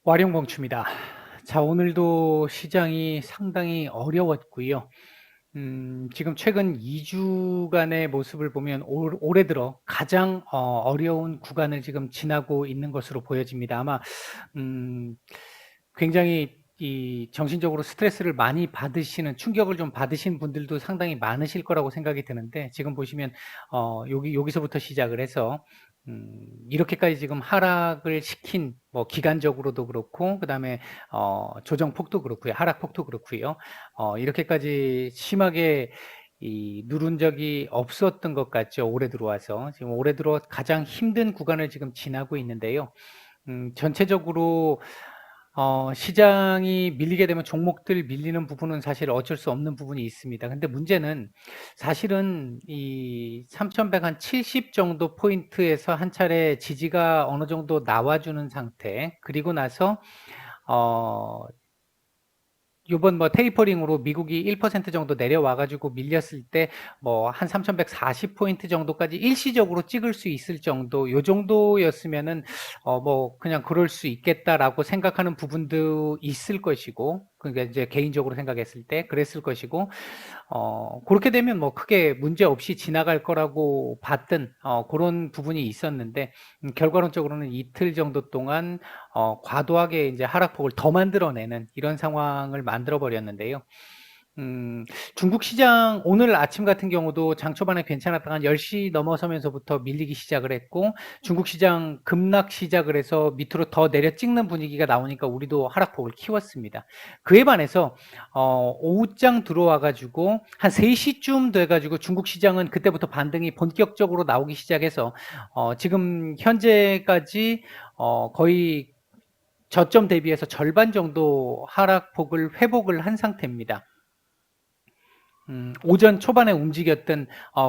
와룡봉추입니다. 자, 오늘도 시장이 상당히 어려웠고요. 지금 최근 2주간의 모습을 보면 올해 들어 가장 어려운 구간을 지금 지나고 있는 것으로 보여집니다. 아마 음, 굉장히 이 정신적으로 스트레스를 많이 받으시는, 충격을 좀 받으신 분들도 상당히 많으실 거라고 생각이 드는데, 지금 보시면 여기서부터 시작을 해서 이렇게까지 지금 하락을 시킨, 뭐 기간적으로도 그렇고, 그다음에 조정폭도 그렇고요, 하락폭도 그렇고요. 이렇게까지 심하게 누른 적이 없었던 것 같죠. 올해 들어와서 지금 올해 들어 가장 힘든 구간을 지금 지나고 있는데요. 전체적으로 시장이 밀리게 되면 종목들 밀리는 부분은 사실 어쩔 수 없는 부분이 있습니다. 근데 문제는 사실은 이 3,170 정도 포인트에서 한 차례 지지가 어느 정도 나와주는 상태, 그리고 나서 어 요번 뭐 테이퍼링으로 미국이 1% 정도 내려와 가지고 밀렸을 때 뭐 한 3,140 포인트 정도까지 일시적으로 찍을 수 있을 정도, 요 정도였으면은 뭐 그냥 '그럴 수 있겠다.'라고 생각하는 부분도 있을 것이고, 그러니까 이제 개인적으로 생각했을 때 그랬을 것이고, 그렇게 되면 뭐 크게 문제 없이 지나갈 거라고 봤던 그런 부분이 있었는데, 결과론적으로는 이틀 정도 동안 과도하게 이제 하락폭을 더 만들어내는 이런 상황을 만들어 버렸는데요. 음, 중국 시장 오늘 아침 같은 경우도 장 초반에 괜찮았다가 한 10시 넘어서면서부터 밀리기 시작을 했고, 중국 시장 급락 시작을 해서 밑으로 더 내려 찍는 분위기가 나오니까 우리도 하락폭을 키웠습니다. 그에 반해서 오후장 들어와 가지고 한 3시쯤 돼 가지고 중국 시장은 그때부터 반등이 본격적으로 나오기 시작해서 지금 현재까지 거의 저점 대비해서 절반 정도 하락폭을 회복을 한 상태입니다. 오전 초반에 움직였던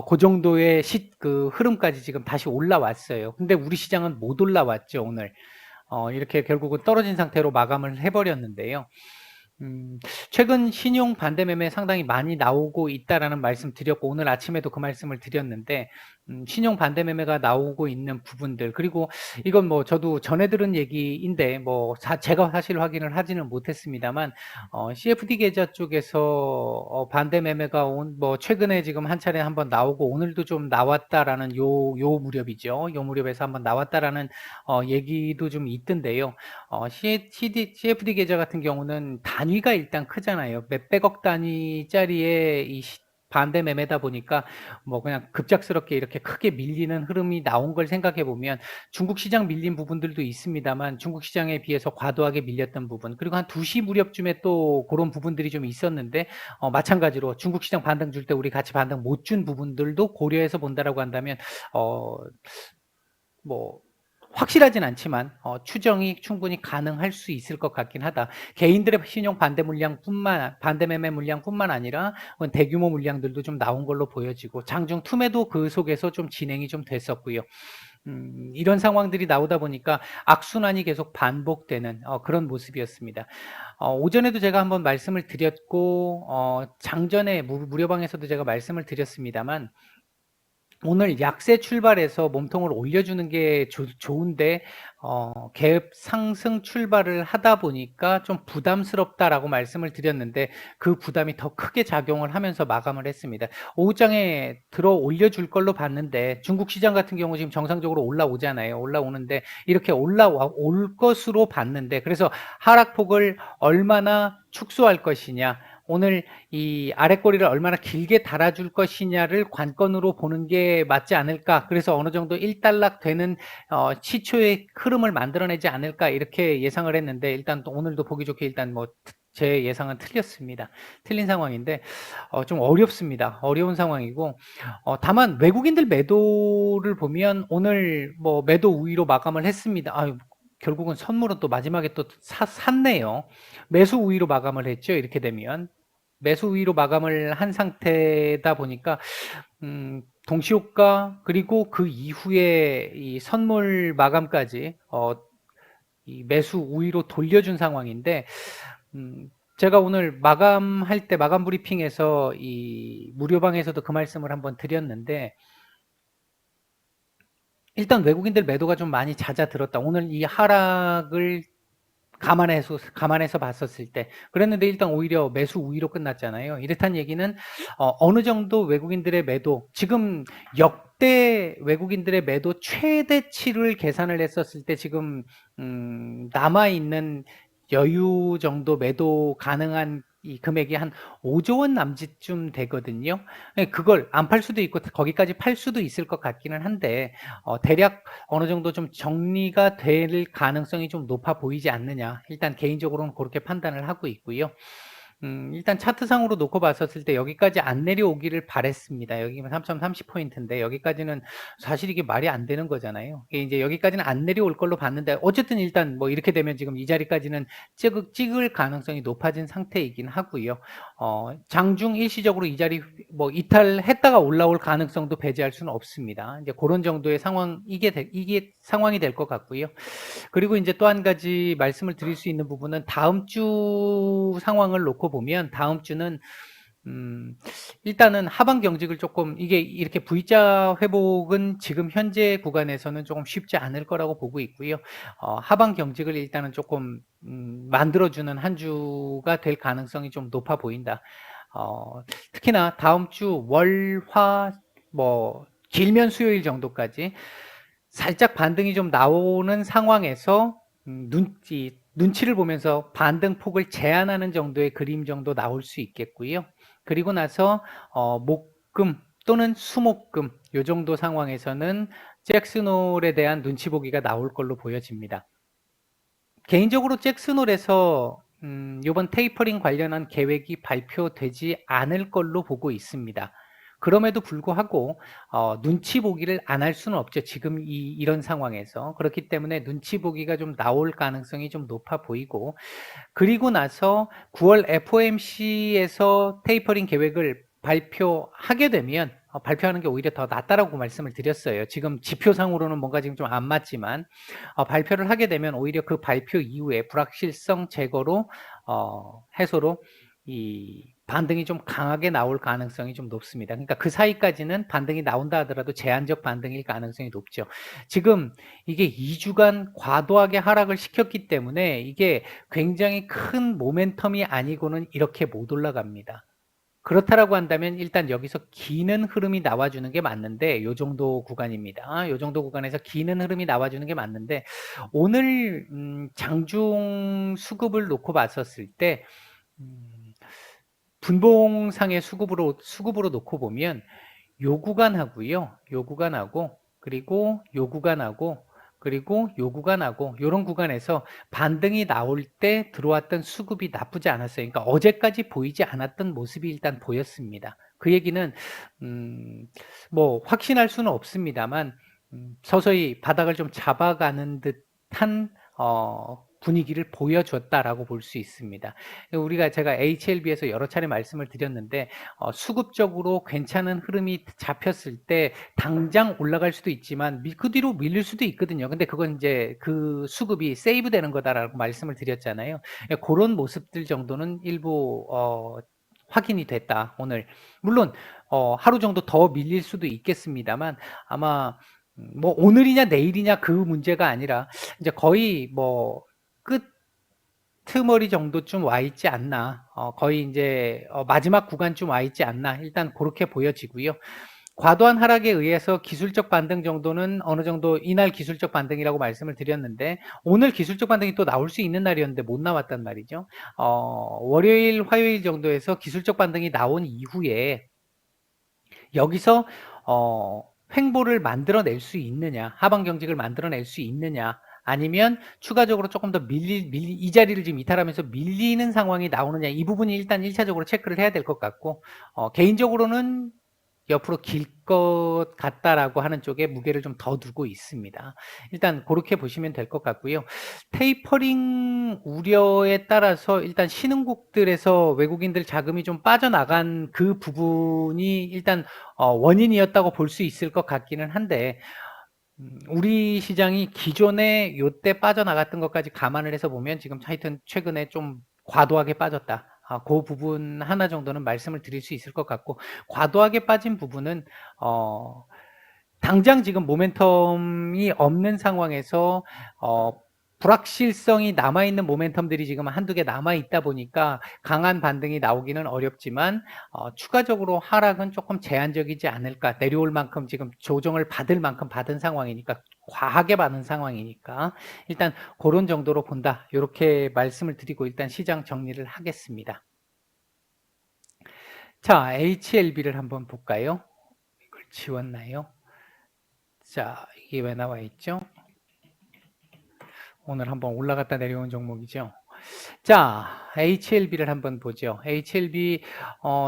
그 정도의 그 흐름까지 지금 다시 올라왔어요. 근데 우리 시장은 못 올라왔죠, 오늘. 이렇게 결국은 떨어진 상태로 마감을 해버렸는데요. 최근 신용 반대 매매 상당히 많이 나오고 있다라는 말씀 드렸고, 오늘 아침에도 그 말씀을 드렸는데, 신용 반대 매매가 나오고 있는 부분들, 그리고 이건 뭐 저도 전해 들은 얘기인데, 뭐 제가 사실 확인을 하지는 못했습니다만, CFD 계좌 쪽에서 반대 매매가 뭐 최근에 지금 한 차례 한번 나오고, 오늘도 좀 나왔다라는 요 무렵이죠. 요 무렵에서 한번 나왔다라는 얘기도 좀 있던데요. CFD 계좌 같은 경우는 단위가 일단 크잖아요. 몇백억 단위짜리의 반대 매매다 보니까 뭐 그냥 급작스럽게 이렇게 크게 밀리는 흐름이 나온 걸 생각해 보면, 중국 시장 밀린 부분들도 있습니다만 중국 시장에 비해서 과도하게 밀렸던 부분, 그리고 한 2시 무렵쯤에 또 그런 부분들이 좀 있었는데, 마찬가지로 중국 시장 반등 줄 때 우리 같이 반등 못 준 부분들도 고려해서 본다라고 한다면 어, 뭐 확실하진 않지만 추정이 충분히 가능할 수 있을 것 같긴 하다. 개인들의 신용 반대 매매 물량뿐만 아니라 대규모 물량들도 좀 나온 걸로 보여지고, 장중 투매도 그 속에서 좀 진행이 좀 됐었고요. 이런 상황들이 나오다 보니까 악순환이 계속 반복되는 그런 모습이었습니다. 오전에도 제가 한번 말씀을 드렸고, 장전에 무료방에서도 제가 말씀을 드렸습니다만, 오늘 약세 출발해서 몸통을 올려주는 게 좋은데, 갭 상승 출발을 하다 보니까 좀 부담스럽다라고 말씀을 드렸는데, 그 부담이 더 크게 작용을 하면서 마감을 했습니다. 오후장에 들어 올려줄 걸로 봤는데, 중국 시장 같은 경우 지금 정상적으로 올라오잖아요. 올라오는데, 이렇게 올 것으로 봤는데, 그래서 하락폭을 얼마나 축소할 것이냐, 오늘 이 아랫꼬리를 얼마나 길게 달아줄 것이냐를 관건으로 보는 게 맞지 않을까. 그래서 어느 정도 일단락 되는 시초의 흐름을 만들어내지 않을까, 이렇게 예상을 했는데, 일단 또 오늘도 보기 좋게 일단 뭐 제 예상은 틀렸습니다. 틀린 상황인데 좀 어렵습니다. 어려운 상황이고, 다만 외국인들 매도를 보면 오늘 뭐 매도 우위로 마감을 했습니다. 결국은 선물은 또 마지막에 또 샀네요. 매수 우위로 마감을 했죠. 이렇게 되면 매수 우위로 마감을 한 상태다 보니까 동시효과, 그리고 그 이후에 이 선물 마감까지 이 매수 우위로 돌려준 상황인데, 제가 오늘 마감할 때 마감 브리핑에서 이 무료방에서도 그 말씀을 한번 드렸는데, 일단 외국인들 매도가 좀 많이 잦아들었다. 오늘 이 하락을 감안해서 봤었을 때. 그랬는데 일단 오히려 매수 우위로 끝났잖아요. 이렇다는 얘기는 어느 정도 외국인들의 매도, 지금 역대 외국인들의 매도 최대치를 계산을 했었을 때 지금 남아있는 여유 정도 매도 가능한 이 금액이 한 5조 원 남짓쯤 되거든요. 그걸 안 팔 수도 있고 거기까지 팔 수도 있을 것 같기는 한데 대략 어느 정도 좀 정리가 될 가능성이 좀 높아 보이지 않느냐. 일단 개인적으로는 그렇게 판단을 하고 있고요. 일단 차트상으로 놓고 봤었을 때 여기까지 안 내려오기를 바랬습니다. 여기는 3.30포인트인데 여기까지는 사실 이게 말이 안 되는 거잖아요. 이게 이제 여기까지는 안 내려올 걸로 봤는데 어쨌든 일단 뭐 이렇게 되면 지금 이 자리까지는 찍을 가능성이 높아진 상태이긴 하고요. 장중 일시적으로 이 자리 뭐 이탈했다가 올라올 가능성도 배제할 수는 없습니다. 이제 그런 정도의 상황, 이게 상황이 될 것 같고요. 그리고 이제 또 한 가지 말씀을 드릴 수 있는 부분은 다음 주 상황을 놓고 보면 다음 주는 일단은 하방 경직을 조금 이게 이렇게 V자 회복은 지금 현재 구간에서는 조금 쉽지 않을 거라고 보고 있고요. 하방 경직을 일단은 조금 만들어주는 한 주가 될 가능성이 좀 높아 보인다. 특히나 다음 주 월, 화, 뭐 길면 수요일 정도까지 살짝 반등이 좀 나오는 상황에서 눈치를 보면서 반등 폭을 제한하는 정도의 그림 정도 나올 수 있겠고요. 그리고 나서 목금 또는 수목금 요 정도 상황에서는 잭슨홀에 대한 눈치 보기가 나올 걸로 보여집니다. 개인적으로 잭슨홀에서 이번 테이퍼링 관련한 계획이 발표되지 않을 걸로 보고 있습니다. 그럼에도 불구하고 눈치 보기를 안 할 수는 없죠. 지금 이런 상황에서. 그렇기 때문에 눈치 보기가 좀 나올 가능성이 좀 높아 보이고, 그리고 나서 9월 FOMC에서 테이퍼링 계획을 발표하게 되면 발표하는 게 오히려 더 낫다라고 말씀을 드렸어요. 지금 지표상으로는 뭔가 지금 좀 안 맞지만 발표를 하게 되면 오히려 그 발표 이후에 불확실성 제거로 해소로 이 반등이 좀 강하게 나올 가능성이 좀 높습니다. 그러니까 그 사이까지는 반등이 나온다 하더라도 제한적 반등일 가능성이 높죠. 지금 이게 2주간 과도하게 하락을 시켰기 때문에 이게 굉장히 큰 모멘텀이 아니고는 이렇게 못 올라갑니다. 그렇다라고 한다면 일단 여기서 기는 흐름이 나와주는 게 맞는데 요 정도 구간입니다. 요 정도 구간에서 기는 흐름이 나와주는 게 맞는데 오늘 장중 수급을 놓고 봤었을 때 분봉상의 수급으로 놓고 보면 요 구간하고요. 요 구간하고 그리고 요 구간하고 그리고 요 구간하고 요런 구간에서 반등이 나올 때 들어왔던 수급이 나쁘지 않았어요. 그러니까 어제까지 보이지 않았던 모습이 일단 보였습니다. 그 얘기는 뭐 확신할 수는 없습니다만 서서히 바닥을 좀 잡아가는 듯한 분위기를 보여줬다라고 볼 수 있습니다. 제가 HLB에서 여러 차례 말씀을 드렸는데 수급적으로 괜찮은 흐름이 잡혔을 때 당장 올라갈 수도 있지만 그 뒤로 밀릴 수도 있거든요. 근데 그건 이제 그 수급이 세이브 되는 거다라고 말씀을 드렸잖아요. 그런 모습들 정도는 일부 확인이 됐다 오늘. 물론 하루 정도 더 밀릴 수도 있겠습니다만 아마 뭐 오늘이냐 내일이냐 그 문제가 아니라 이제 거의 뭐 끄트머리 정도쯤 와 있지 않나. 거의 이제 마지막 구간쯤 와 있지 않나. 일단 그렇게 보여지고요. 과도한 하락에 의해서 기술적 반등 정도는 어느 정도 이날 기술적 반등이라고 말씀을 드렸는데 오늘 기술적 반등이 또 나올 수 있는 날이었는데 못 나왔단 말이죠. 월요일, 화요일 정도에서 기술적 반등이 나온 이후에 여기서 횡보를 만들어낼 수 있느냐, 하방 경직을 만들어낼 수 있느냐, 아니면 추가적으로 조금 더 이 자리를 지금 이탈하면서 밀리는 상황이 나오느냐, 이 부분이 일단 1차적으로 체크를 해야 될 것 같고, 개인적으로는 옆으로 길 것 같다라고 하는 쪽에 무게를 좀 더 두고 있습니다. 일단 그렇게 보시면 될 것 같고요. 테이퍼링 우려에 따라서 일단 신흥국들에서 외국인들 자금이 좀 빠져나간 그 부분이 일단 원인이었다고 볼 수 있을 것 같기는 한데 우리 시장이 기존에 요때 빠져나갔던 것까지 감안을 해서 보면 지금 하여튼 최근에 좀 과도하게 빠졌다. 그 부분 하나 정도는 말씀을 드릴 수 있을 것 같고 과도하게 빠진 부분은 당장 지금 모멘텀이 없는 상황에서 불확실성이 남아있는 모멘텀들이 지금 한두 개 남아있다 보니까 강한 반등이 나오기는 어렵지만 추가적으로 하락은 조금 제한적이지 않을까. 내려올 만큼 지금 조정을 받을 만큼 받은 상황이니까, 과하게 받은 상황이니까 일단 그런 정도로 본다. 이렇게 말씀을 드리고 일단 시장 정리를 하겠습니다. 자, HLB를 한번 볼까요? 이걸 지웠나요? 자, 이게 왜 나와 있죠? 오늘 한번 올라갔다 내려온 종목이죠. 자, HLB를 한번 보죠. HLB,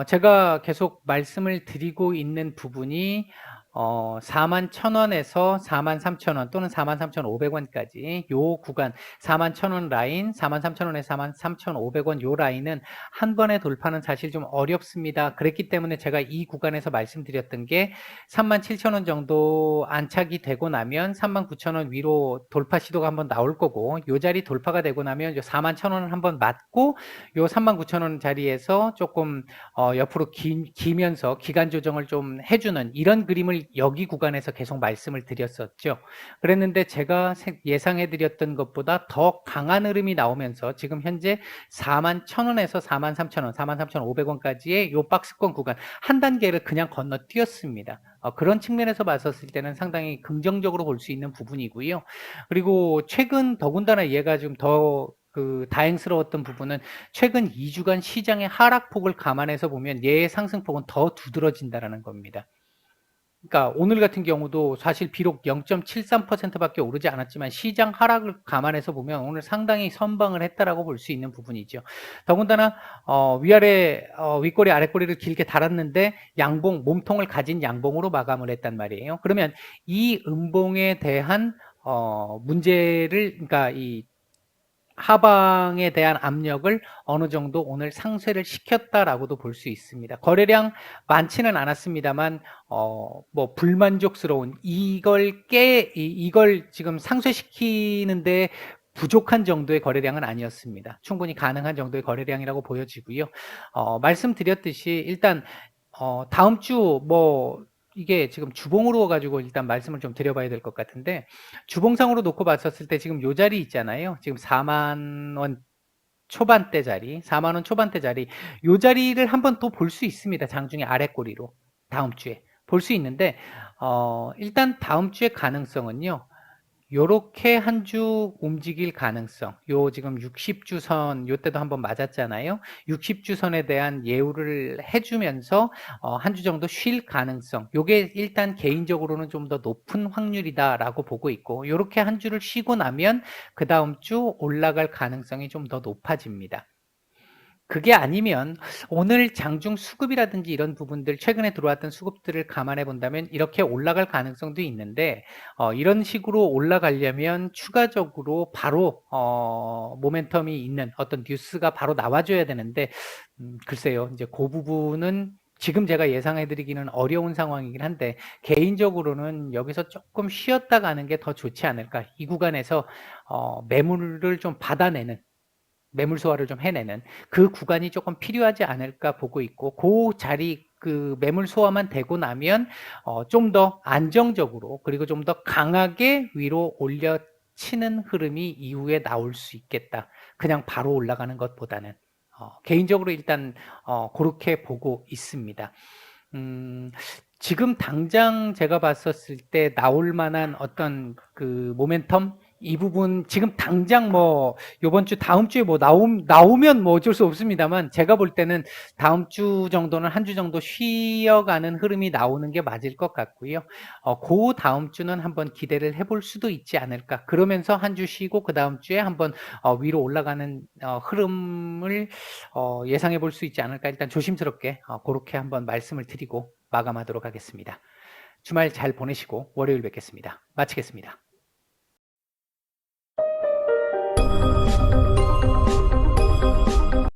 제가 계속 말씀을 드리고 있는 부분이 41,000원에서 43,000원 또는 43,500원까지 요 구간 41,000원 라인, 43,000원에서 43,500원 요 라인은 한 번에 돌파는 사실 좀 어렵습니다. 그랬기 때문에 제가 이 구간에서 말씀드렸던 게 37,000원 정도 안착이 되고 나면 39,000원 위로 돌파 시도가 한번 나올 거고, 요 자리 돌파가 되고 나면 요 41,000원을 한번 맞고 요 39,000원 자리에서 조금 옆으로 기면서 기간 조정을 좀 해주는 이런 그림을 여기 구간에서 계속 말씀을 드렸었죠. 그랬는데 제가 예상해 드렸던 것보다 더 강한 흐름이 나오면서 지금 현재 41,000원에서 43,000원, 43,500원까지의 요 박스권 구간 한 단계를 그냥 건너뛰었습니다. 그런 측면에서 봤었을 때는 상당히 긍정적으로 볼 수 있는 부분이고요. 그리고 최근 더군다나 얘가 좀 더 다행스러웠던 부분은 최근 2주간 시장의 하락폭을 감안해서 보면 얘의 상승폭은 더 두드러진다라는 겁니다. 그러니까 오늘 같은 경우도 사실 비록 0.73%밖에 오르지 않았지만 시장 하락을 감안해서 보면 오늘 상당히 선방을 했다라고 볼 수 있는 부분이죠. 더군다나 위아래 윗꼬리 아랫꼬리를 길게 달았는데 양봉 몸통을 가진 양봉으로 마감을 했단 말이에요. 그러면 이 음봉에 대한 문제를, 그러니까 이 하방에 대한 압력을 어느 정도 오늘 상쇄를 시켰다라고도 볼 수 있습니다. 거래량 많지는 않았습니다만 뭐 불만족스러운 이걸 지금 상쇄시키는데 부족한 정도의 거래량은 아니었습니다. 충분히 가능한 정도의 거래량이라고 보여지고요. 말씀드렸듯이 일단 다음 주 이게 지금 주봉으로 가지고 일단 말씀을 좀 드려봐야 될 것 같은데, 주봉상으로 놓고 봤었을 때 지금 요 자리 있잖아요. 지금 4만 원 초반대 자리, 4만 원 초반대 자리, 요 자리를 한번 또 볼 수 있습니다. 장중에 아랫꼬리로 다음 주에 볼 수 있는데, 일단 다음 주의 가능성은요. 요렇게 한 주 움직일 가능성, 요 지금 60주선 요때도 한번 맞았잖아요. 60주선에 대한 예우를 해주면서 한 주 정도 쉴 가능성, 요게 일단 개인적으로는 좀 더 높은 확률이다라고 보고 있고, 요렇게 한 주를 쉬고 나면 그 다음 주 올라갈 가능성이 좀 더 높아집니다. 그게 아니면 오늘 장중 수급이라든지 이런 부분들, 최근에 들어왔던 수급들을 감안해 본다면 이렇게 올라갈 가능성도 있는데, 이런 식으로 올라가려면 추가적으로 바로 모멘텀이 있는 어떤 뉴스가 바로 나와줘야 되는데, 글쎄요, 이제 그 부분은 지금 제가 예상해 드리기는 어려운 상황이긴 한데, 개인적으로는 여기서 조금 쉬었다 가는 게 더 좋지 않을까. 이 구간에서 매물을 좀 받아내는, 매물 소화를 좀 해내는 그 구간이 조금 필요하지 않을까 보고 있고, 그 자리 매물 소화만 되고 나면 좀 더 안정적으로, 그리고 좀 더 강하게 위로 올려치는 흐름이 이후에 나올 수 있겠다. 그냥 바로 올라가는 것보다는 개인적으로 일단 그렇게 보고 있습니다. 지금 당장 제가 봤었을 때 나올 만한 어떤 모멘텀, 이 부분 지금 당장 요번 주 다음 주에 나오면 어쩔 수 없습니다만, 제가 볼 때는 다음 주 정도는 한 주 정도 쉬어가는 흐름이 나오는 게 맞을 것 같고요. 그 다음 주는 한번 기대를 해볼 수도 있지 않을까. 그러면서 한 주 쉬고 그 다음 주에 한번 위로 올라가는 흐름을 예상해 볼 수 있지 않을까. 일단 조심스럽게 그렇게 한번 말씀을 드리고 마감하도록 하겠습니다. 주말 잘 보내시고 월요일 뵙겠습니다. 마치겠습니다.